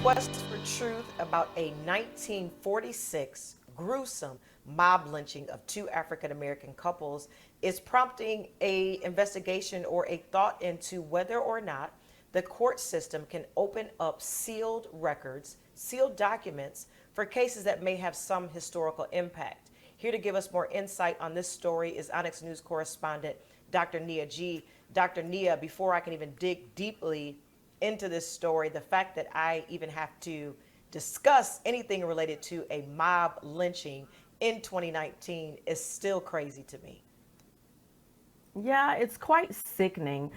quest for truth about a 1946 gruesome mob lynching of two African American couples is prompting a investigation or a thought into whether or not the court system can open up sealed records, sealed documents for cases that may have some historical impact. Here to give us more insight on this story is Onyx News correspondent Dr. Nia G. Dr. Nia, before I can even dig deeply into this story, the fact that I even have to discuss anything related to a mob lynching in 2019 is still crazy to me. Yeah, it's quite sickening.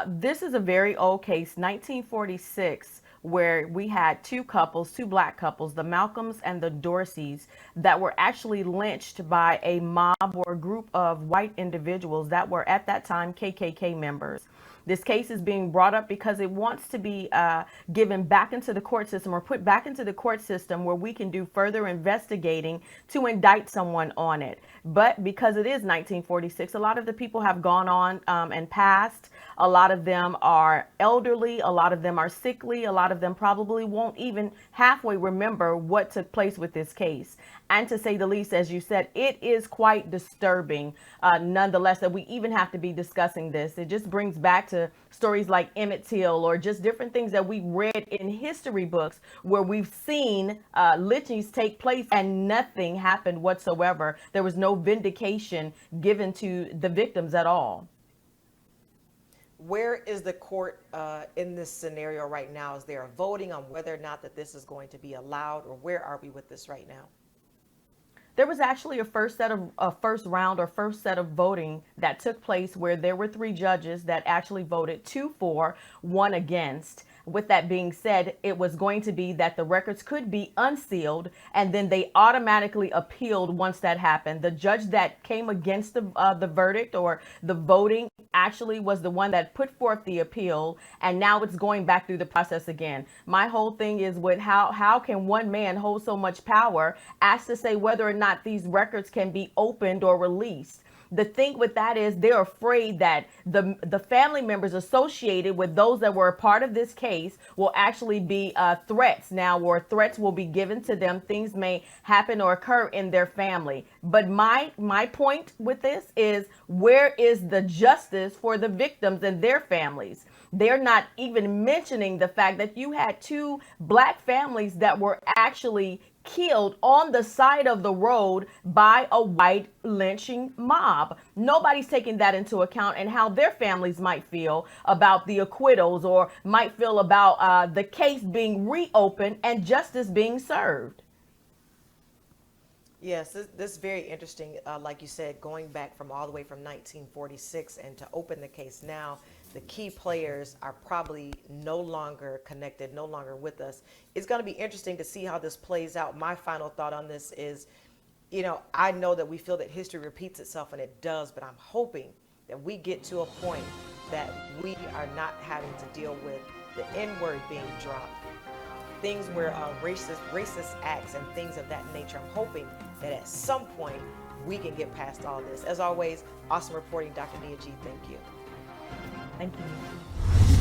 This is a very old case, 1946, where we had two couples, two black couples, the Malcolms and the Dorseys, that were actually lynched by a mob or a group of white individuals that were at that time KKK members. This case is being brought up because it wants to be given back into the court system or put back into the court system where we can do further investigating to indict someone on it. But because it is 1946, a lot of the people have gone on and passed. A lot of them are elderly. A lot of them are sickly. A lot of them probably won't even halfway remember what took place with this case. And to say the least, as you said, it is quite disturbing, nonetheless, that we even have to be discussing this. It just brings back to stories like Emmett Till or just different things that we've read in history books where we've seen lynchings take place and nothing happened whatsoever. There was no vindication given to the victims at all. Where is the court in this scenario right now? Is there a voting on whether or not that this is going to be allowed, or where are we with this right now? There was actually a first set of voting that took place where there were three judges that actually voted, two for, one against. With that being said, it was going to be that the records could be unsealed, and then they automatically appealed once that happened. The judge that came against the verdict or the voting actually was the one that put forth the appeal, and now it's going back through the process again. My whole thing is with how can one man hold so much power as to say whether or not these records can be opened or released? The thing with that is they're afraid that the family members associated with those that were a part of this case will actually be threats now, or threats will be given to them. Things may happen or occur in their family. But my point with this is, where is the justice for the victims and their families? They're not even mentioning the fact that you had two black families that were actually killed on the side of the road by a white lynching mob. Nobody's taking that into account, and how their families might feel about the acquittals or might feel about the case being reopened and justice being served. Yes, this is very interesting. Like you said, going back from all the way from 1946 and to open the case now, the key players are probably no longer connected, no longer with us. It's going to be interesting to see how this plays out. My final thought on this is, I know that we feel that history repeats itself, and it does, but I'm hoping that we get to a point that we are not having to deal with the N-word being dropped, things where racist acts and things of that nature. I'm hoping that at some point we can get past all this. As always, awesome reporting, Dr. Nia G. Thank you. Thank you.